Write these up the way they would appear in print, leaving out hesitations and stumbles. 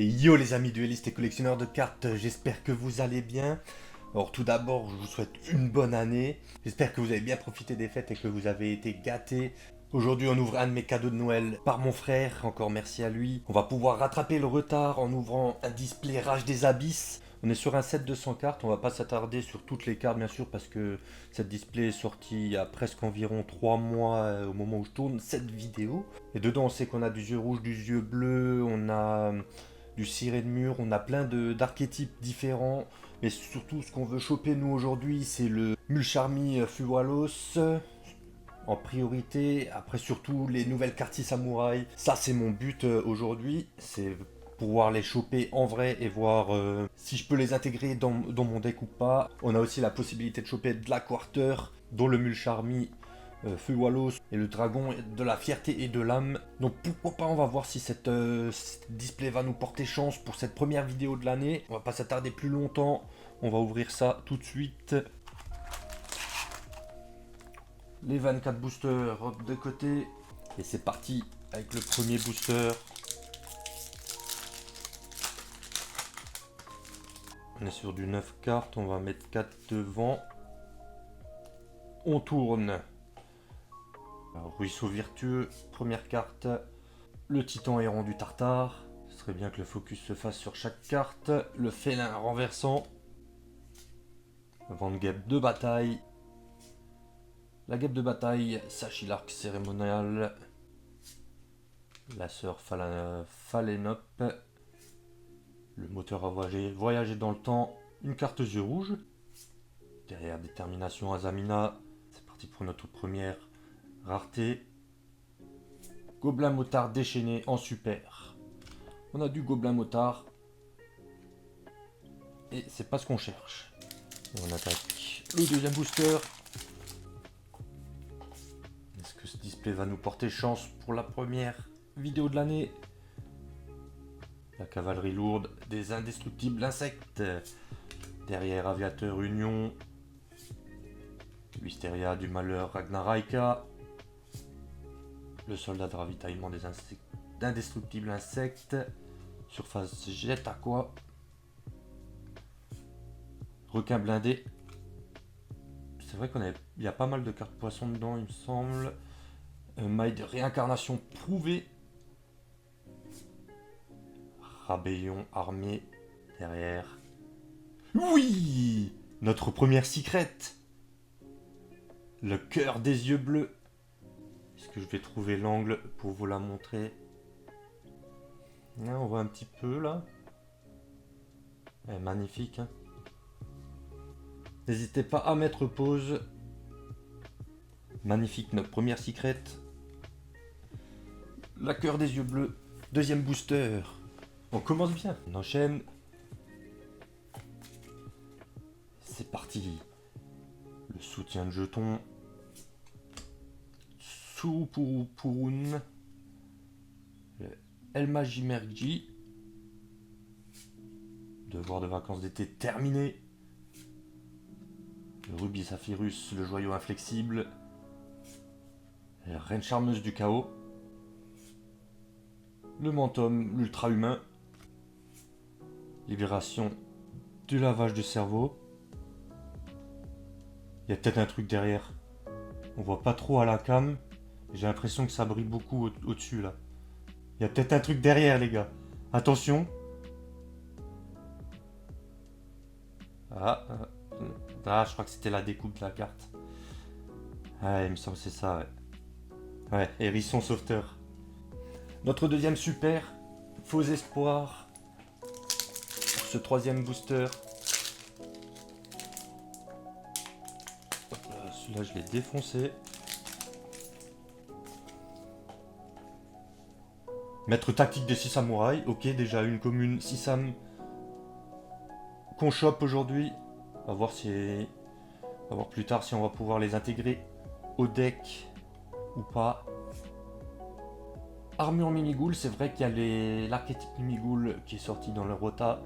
Et yo les amis duellistes et collectionneurs de cartes, j'espère que vous allez bien. Alors tout d'abord, je vous souhaite une bonne année. J'espère que vous avez bien profité des fêtes et que vous avez été gâtés. Aujourd'hui, on ouvre un de mes cadeaux de Noël par mon frère, encore merci à lui. On va pouvoir rattraper le retard en ouvrant un display Rage des Abysses. On est sur un set de 100 cartes, on va pas s'attarder sur toutes les cartes bien sûr parce que cette display est sortie il y a presque environ 3 mois au moment où je tourne cette vidéo. Et dedans on sait qu'on a du yeux rouge, du yeux bleu, on a du ciré de mur, on a plein d'archétypes différents. Mais surtout ce qu'on veut choper nous aujourd'hui c'est le Mulcharmy Fuwalos en priorité. Après surtout les nouvelles cartes samouraï. Ça c'est mon but aujourd'hui, c'est pouvoir les choper en vrai et voir si je peux les intégrer dans mon deck ou pas. On a aussi la possibilité de choper Black Quarter, dont le Mulcharmy Fuwalos et le dragon de la fierté et de l'âme. Donc pourquoi pas, on va voir si cette display va nous porter chance pour cette première vidéo de l'année. On va pas s'attarder plus longtemps, on va ouvrir ça tout de suite. Les 24 boosters hop, de côté. Et c'est parti avec le premier booster. On est sur du 9 cartes, on va mettre 4 devant. On tourne. Alors, ruisseau vertueux, première carte. Le titan errant du tartare. Ce serait bien que le focus se fasse sur chaque carte. Le félin renversant. Le vent de guêpe de bataille. La guêpe de bataille, Sachi l'arc cérémonial. La sœur Phalénope. Le moteur à voyager dans le temps. Une carte yeux rouge. Derrière détermination Azamina. C'est parti pour notre première rareté. Gobelin motard déchaîné en super. On a du gobelin motard. Et c'est pas ce qu'on cherche. Et on attaque le deuxième booster. Est-ce que ce display va nous porter chance pour la première vidéo de l'année? La cavalerie lourde des indestructibles insectes. Derrière aviateur Union. Wisteria du malheur Ragnaraika. Le soldat de ravitaillement des indestructibles insectes. Surface jet à quoi? Requin blindé. C'est vrai qu'il y a pas mal de cartes poissons dedans, il me semble. Maille de réincarnation prouvée. Rabellon armé derrière. Oui, notre première secrète. Le cœur des yeux bleus. Est-ce que je vais trouver l'angle pour vous la montrer? Là, on voit un petit peu là. Magnifique. Hein. N'hésitez pas à mettre pause. Magnifique, notre première secrète. La cœur des yeux bleus. Deuxième booster. On commence bien. On enchaîne. C'est parti. Le soutien de jetons. Soupurun. Elmajimerji. Devoir de vacances d'été terminé. Le rubis saphirus, le joyau inflexible. La reine charmeuse du chaos. Le mentum, l'ultra-humain. Libération du lavage du cerveau. Il y a peut-être un truc derrière. On voit pas trop à la cam. J'ai l'impression que ça brille beaucoup au-dessus là. Il y a peut-être un truc derrière les gars. Attention. Je crois que c'était la découpe de la carte. Ah, il me semble que c'est ça, ouais. Ouais, hérisson sauveteur. Notre deuxième super, faux espoir. Pour ce troisième booster. Celui-là, je l'ai défoncé. Maître tactique des 6 samouraïs. Ok, déjà une commune 6 sam qu'on chope aujourd'hui. On va voir plus tard si on va pouvoir les intégrer au deck ou pas. Armure Mimighoul, c'est vrai qu'il y a l'archétype Mimighoul qui est sorti dans le Rota,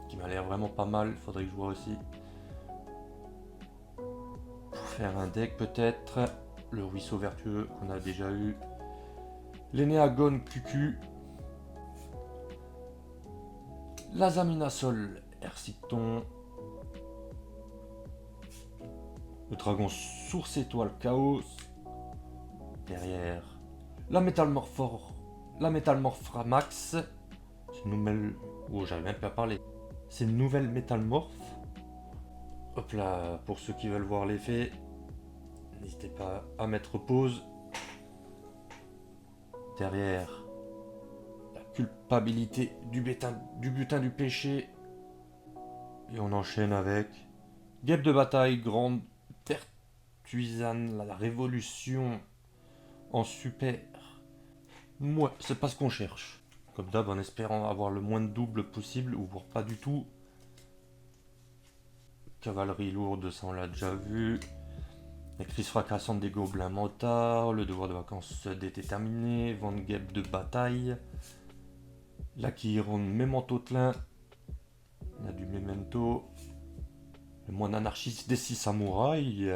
qui m'a l'air vraiment pas mal, faudrait que je vois aussi. Pour faire un deck peut-être, le ruisseau vertueux qu'on a déjà eu. L'Enéagone QQ. La Zamina Sol, Ercicton. Le dragon source étoile Chaos. Derrière. La Métalmorph Max. C'est une nouvelle. Oh, j'arrive même pas à parler. C'est une nouvelle Métalmorph. Hop là, pour ceux qui veulent voir l'effet, n'hésitez pas à mettre pause. Derrière, la culpabilité du butin du péché. Et on enchaîne avec Guêpe de bataille, Grande Pertuisane, la révolution en super. Moi, c'est pas ce qu'on cherche. Comme d'hab, en espérant avoir le moins de double possible, ou voire pas du tout. Cavalerie lourde, ça on l'a déjà vu. La crise fracassante des gobelins motards, le devoir de vacances d'été terminé, Van Guêpe de bataille, la Chiron Memento-Tlin, on a du Memento, le moine anarchiste des 6 samouraïs,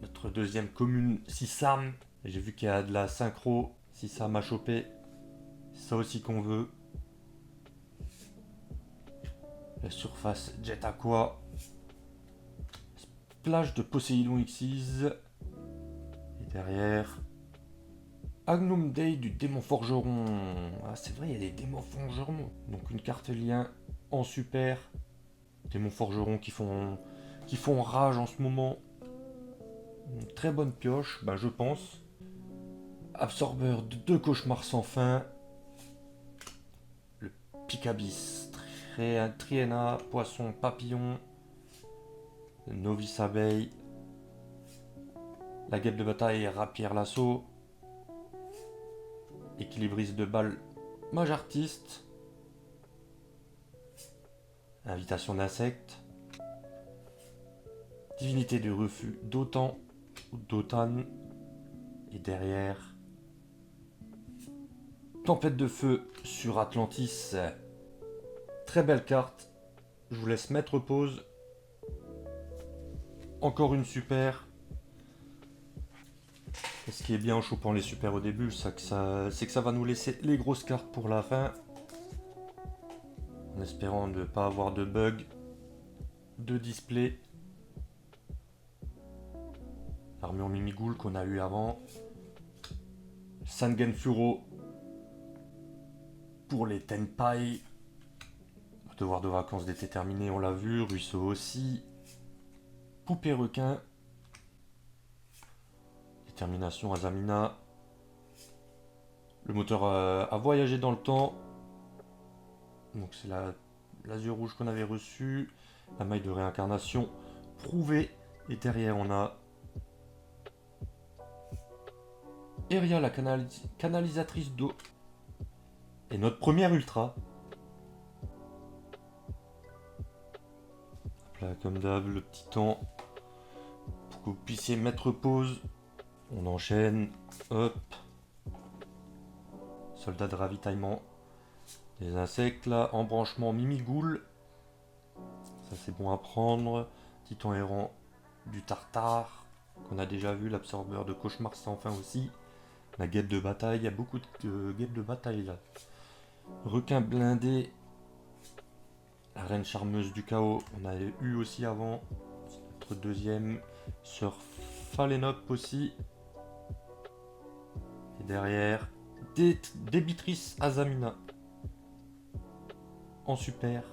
notre deuxième commune Sisam, j'ai vu qu'il y a de la synchro, Sisam à choper, c'est ça aussi qu'on veut. La surface Jet Aqua, plage de Poséidon Xyz, et derrière Agnum Dei du démon forgeron. Ah, c'est vrai, il y a des démons forgerons. Donc une carte lien en super. Démons forgerons qui font rage en ce moment. Une très bonne pioche, je pense. Absorbeur de 2 cauchemars sans fin. Le Picabis, Triena, poisson, papillon. Le novice abeille. La guêpe de bataille, rapière l'assaut. Équilibriste de balles, mage artiste. Invitation d'insectes. Divinité du refus d'Otan ou d'Otan. Et derrière, tempête de feu sur Atlantis. Très belle carte. Je vous laisse mettre pause. Encore une super. Et ce qui est bien en chopant les super au début, c'est que ça va nous laisser les grosses cartes pour la fin. En espérant ne pas avoir de bug de display. L'armure Mimighoul qu'on a eu avant. Sangen Furo pour les Tenpai. Devoir de vacances d'été terminé, on l'a vu. Ruisseau aussi. Poupée requin. Détermination Azamina. Le moteur a voyagé dans le temps. Donc c'est l'azur rouge qu'on avait reçu. La maille de réincarnation prouvée. Et derrière on a Eria, la canalisatrice d'eau. Et notre première ultra. Là, comme d'hab, le petit temps pour que vous puissiez mettre pause. On enchaîne. Hop. Soldat de ravitaillement. Des insectes là. Embranchement Mimighoul. Ça c'est bon à prendre. Titan errant du tartare. Qu'on a déjà vu. L'absorbeur de cauchemar sans fin aussi. La guêpe de bataille. Il y a beaucoup de guêpes de bataille là. Requin blindé. La reine charmeuse du chaos. On a eu aussi avant. C'est notre deuxième. Sœur Phalenop aussi. Et derrière, débitrice Azamina. En super.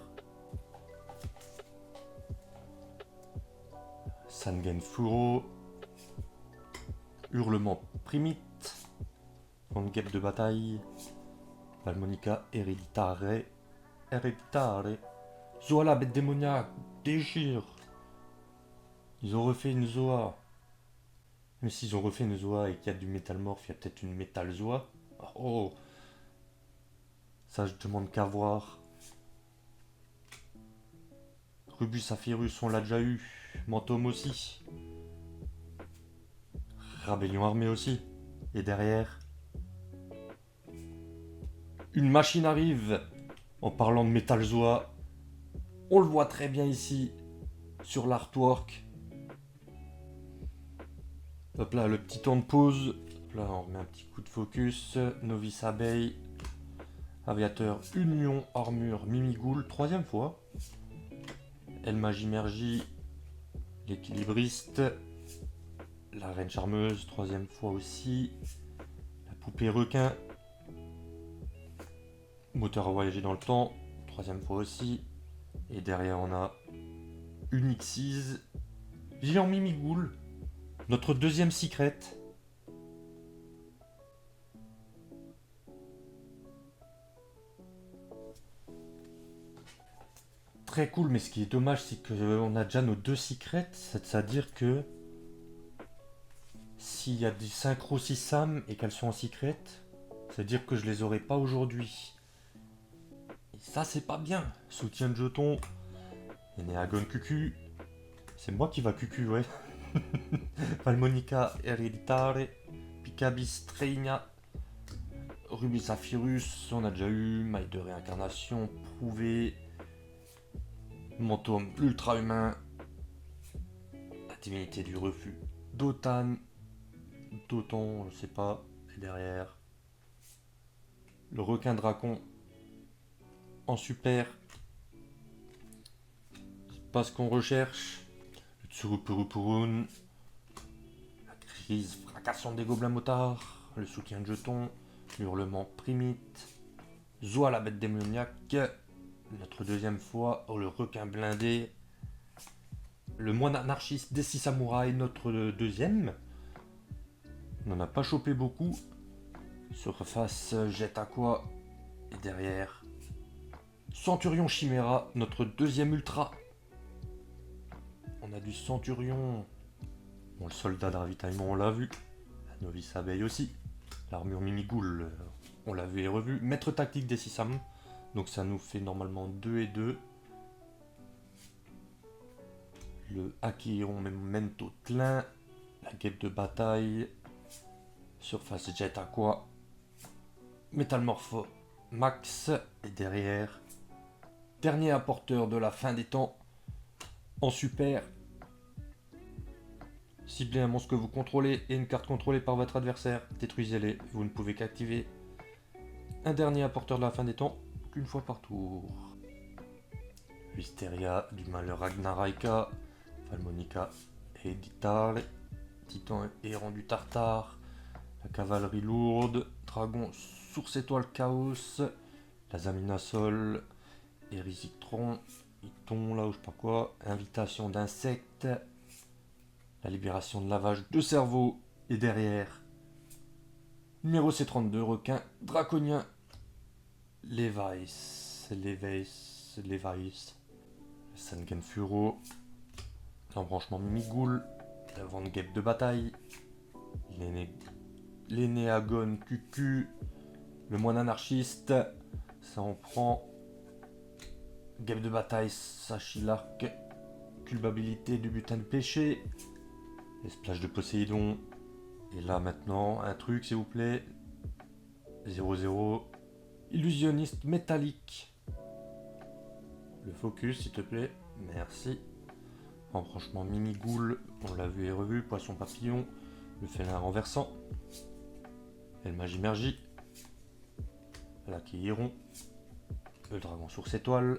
Sangen Furo. Hurlement Primite. Grande guêpe de bataille. Valmonica Hereditare. Zoa la bête démoniaque. Déchire. Ils ont refait une Zoa. Mais s'ils ont refait une Zoa et qu'il y a du métalmorphe, il y a peut-être une métal Zoa. Oh. Ça, je demande qu'à voir. Rubus Saphirus, on l'a déjà eu. Mentome aussi. Rébellion armée aussi. Et derrière, une machine arrive. En parlant de Metal Zoa, on le voit très bien ici sur l'artwork. Hop là, le petit temps de pause. Hop là, on remet un petit coup de focus. Novice abeille. Aviateur, Union, Armure, Mimigoul, 3e fois. El Magimergie, l'équilibriste. La Reine Charmeuse, 3e fois aussi. La Poupée Requin. Moteur à voyager dans le temps, 3e fois aussi. Et derrière on a Unixise. Géant Mimigoul. Notre 2e secret. Très cool, mais ce qui est dommage, c'est qu'on a déjà nos 2 secrets. C'est-à-dire que s'il y a des synchro 6 Sam et qu'elles sont en secret, c'est-à-dire que je les aurai pas aujourd'hui. Et ça, c'est pas bien. Soutien de jetons. Eneagon QQ. C'est moi qui va QQ, ouais. Valmonica Hereditare. Picabis Treina. Rubis Saphirus, on a déjà eu. Maille de réincarnation, prouvé. Manteau ultra-humain. La divinité du refus. Dotan. Doton, je sais pas. Et derrière. Le requin dracon. En super. C'est pas ce qu'on recherche. Le Tsurupurupurun. La crise fracassante des gobelins motards. Le soutien de jetons. L'hurlement primite. Zoa la bête démoniaque. Notre 2e fois. Oh, le requin blindé. Le moine anarchiste des 6 samouraïs. Notre 2e. On n'en a pas chopé beaucoup. Surface jette à quoi. Et derrière. Centurion Chimera. Notre 2e ultra. On a du Centurion. Bon, le soldat de ravitaillement, on l'a vu. La novice abeille aussi. L'armure Mimigoul, on l'a vu et revu. Maître tactique des 6 âmes. Donc ça nous fait normalement 2 et 2. Le Akiron Memento Tlin. La guêpe de bataille. Surface jet aqua. Métamorpho Max. Et derrière. Dernier apporteur de la fin des temps. En super. Ciblez un monstre que vous contrôlez et une carte contrôlée par votre adversaire. Détruisez-les. Vous ne pouvez qu'activer un dernier apporteur de la fin des temps qu'une fois par tour. Hysteria du malheur Ragnaraika. Valmonica Hereditare. Titan errant du Tartare. La cavalerie lourde. Dragon source étoile chaos. La Zaminasol. Hérisictron. Iton là ou je sais pas quoi. Invitation d'insectes. La libération de lavage de cerveau. Et derrière. Numéro C32, requin draconien. Levi's. Sangen Furo. L'embranchement Mimigoul. La vente guêpe de bataille. L'Eneagon QQ. Le moine anarchiste. Ça en prend. Guêpe de bataille, Sachilark. Culpabilité du butin de péché. Les splashes de Poséidon. Et là maintenant, un truc s'il vous plaît. 0-0. Illusionniste métallique. Le focus s'il te plaît. Merci. Embranchement Mimigoul. On l'a vu et revu. Poisson papillon. Le félin renversant. El Magimergie. La Kihiron. Le dragon source étoile.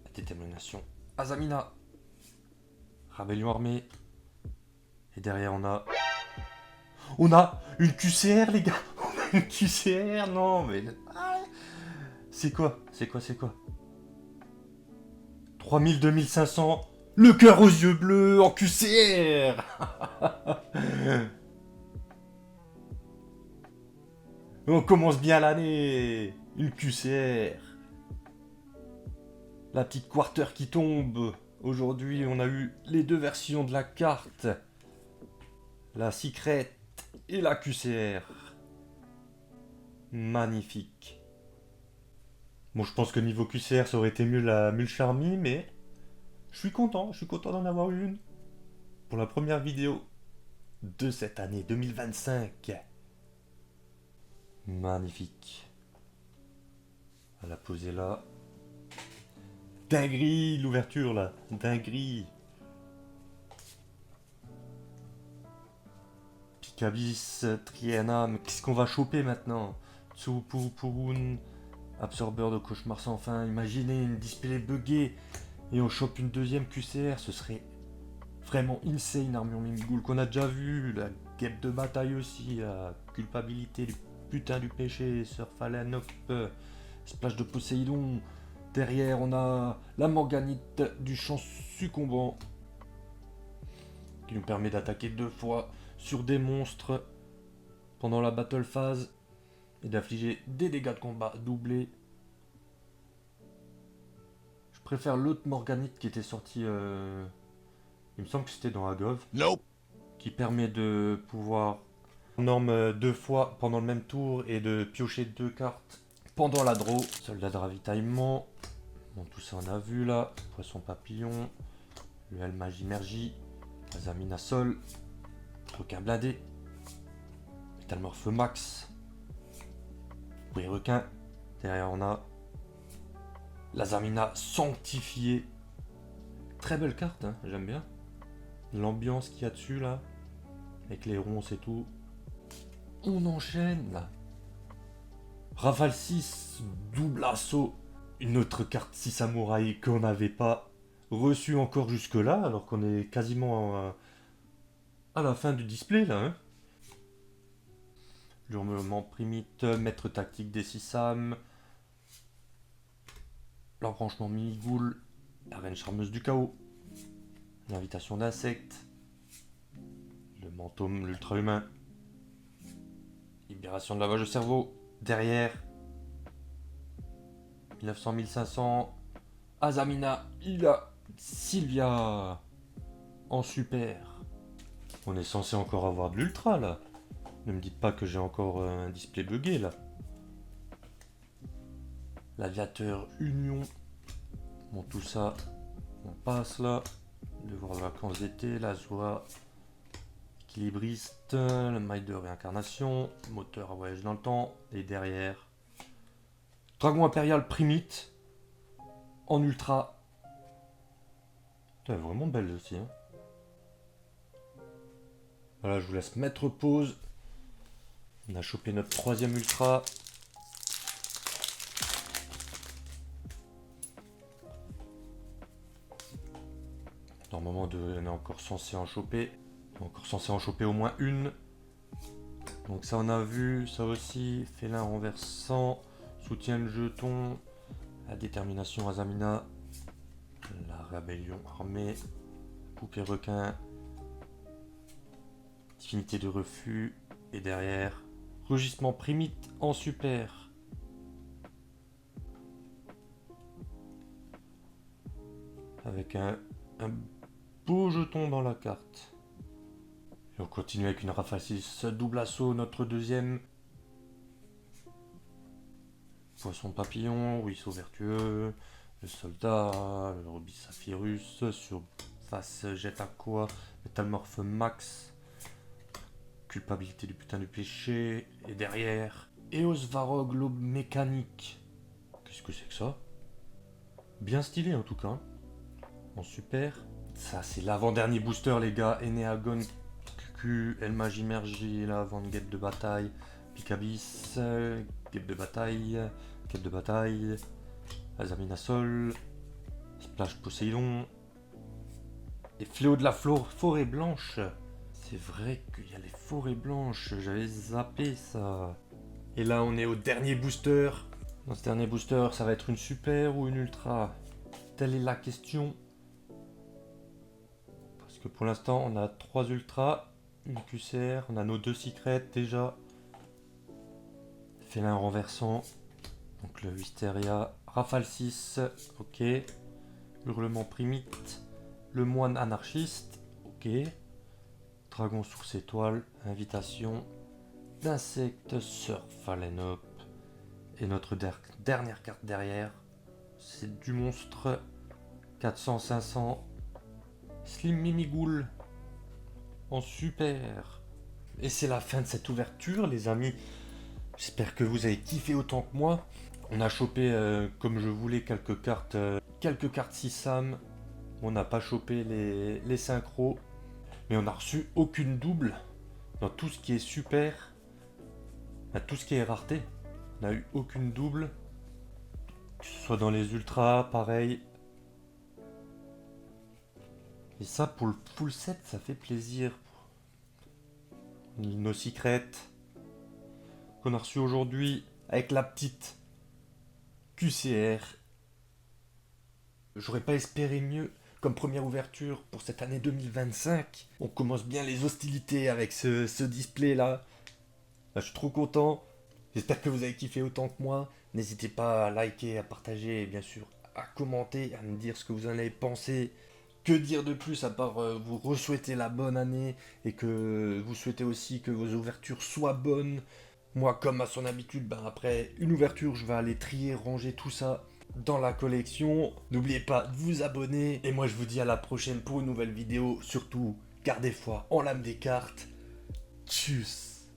La détermination Azamina. Rébellion armée. Et derrière on a... On a une QCR les gars. On a une QCR. Non mais... C'est quoi 3000, 2500. Le cœur aux yeux bleus en QCR. On commence bien l'année. Une QCR. La petite quarter qui tombe. Aujourd'hui, on a eu les 2 versions de la carte. La secret et la QCR. Magnifique. Bon, je pense que niveau QCR, ça aurait été mieux la Mule Charmy, mais je suis content d'en avoir une. Pour la première vidéo de cette année 2025. Magnifique. On va la poser là. Dinguerie, l'ouverture là. Dinguerie. Picabis, Triana. Mais qu'est-ce qu'on va choper maintenant? Tsupupurun. Absorbeur de cauchemar sans fin. Imaginez une display buggée et on chope une deuxième QCR, ce serait vraiment insane. Armure Mimighoul qu'on a déjà vu, la guêpe de bataille aussi, la culpabilité du putain du péché, Sir Falanop, splash de Poséidon. Derrière on a la Morganite du champ succombant qui nous permet d'attaquer 2 fois sur des monstres pendant la battle phase et d'infliger des dégâts de combat doublés. Je préfère l'autre Morganite qui était sorti, il me semble que c'était dans Agov, Nope. qui permet de pouvoir norme 2 fois pendant le même tour et de piocher 2 cartes pendant la draw. Soldat de ravitaillement, bon, tout ça on a vu là, poisson papillon, le El Magimergie, Azamina Sol, requin blindé, métamorphe max, bruit requin. Derrière on a l'Azamina sanctifiée. Très belle carte, hein, j'aime bien. L'ambiance qu'il y a dessus là, avec les ronces et tout. On enchaîne là. Rafale 6, double assaut. Une autre carte 6 samouraï qu'on n'avait pas reçue encore jusque là, alors qu'on est quasiment à la fin du display là. Hein. L'hurlement primite, maître tactique des 6 sam. L'embranchement Mimighoul, la reine charmeuse du chaos. L'invitation d'insectes. Le mentome, l'ultra-humain. Libération de lavage de cerveau. Derrière. 1900-1500. Azamina, Ila, Sylvia. En super. On est censé encore avoir de l'ultra là. Ne me dites pas que j'ai encore un display buggé là. L'aviateur Union. Bon, tout ça, on passe là. Devoir de vacances d'été, la joie. Équilibriste, le mail de réincarnation, moteur à voyage dans le temps, et derrière, Dragon impérial primite, en ultra. Elle est vraiment belle aussi. Hein. Voilà, je vous laisse mettre pause. On a chopé notre 3ème ultra. Normalement, on est encore censé en choper. Encore censé en choper au moins une. Donc ça on a vu, ça aussi, félin renversant, soutien le jeton, la détermination Azamina, la rébellion armée, poupée requin, divinité de refus, et derrière, rugissement primite en super. Avec un beau jeton dans la carte. Et on continue avec une rafale 6 double assaut, notre 2ème. Poisson papillon, ruisseau vertueux, le soldat, le rubis saphirus, surface jet aqua, métamorphe max, culpabilité du putain du péché, et derrière, Eos Varog, l'aube mécanique. Qu'est-ce que c'est que ça? Bien stylé en tout cas. En super. Ça c'est l'avant-dernier booster les gars, Eneagon, QQ, El Magimergie, la avant-guêpe de bataille, Picabis, guêpe de bataille, Azamina Sol, Splash Poséidon, et Fléau de la forêt blanche. C'est vrai qu'il y a les forêts blanches, j'avais zappé ça. Et là on est au dernier booster. Dans ce dernier booster, ça va être une super ou une ultra? Telle est la question. Parce que pour l'instant, on a 3 ultras, une QCR, on a nos 2 secrets déjà. Félin renversant, donc le Wisteria, Rafale 6, ok. Hurlement primite, le moine anarchiste, ok. Dragon source étoile, invitation d'insectes, Sir Falanop. Et notre dernière carte derrière, c'est du monstre 400-500, Slim Mimighoul en super. Et c'est la fin de cette ouverture les amis. J'espère que vous avez kiffé autant que moi. On a chopé comme je voulais quelques cartes 6 sam. On n'a pas chopé les synchros. Mais on n'a reçu aucune double dans tout ce qui est super. Tout ce qui est rareté. On n'a eu aucune double. Que ce soit dans les ultras, pareil. Et ça, pour le full set, ça fait plaisir. Nos secrets qu'on a reçus aujourd'hui avec la petite QCR. J'aurais pas espéré mieux comme première ouverture pour cette année 2025. On commence bien les hostilités avec ce display là. Je suis trop content. J'espère que vous avez kiffé autant que moi. N'hésitez pas à liker, à partager et bien sûr à commenter, à me dire ce que vous en avez pensé. Que dire de plus à part vous re-souhaiter la bonne année et que vous souhaitez aussi que vos ouvertures soient bonnes. Moi, comme à son habitude, ben après une ouverture, je vais aller trier, ranger tout ça dans la collection. N'oubliez pas de vous abonner. Et moi, je vous dis à la prochaine pour une nouvelle vidéo. Surtout, gardez foi en l'âme des cartes. Tchuss.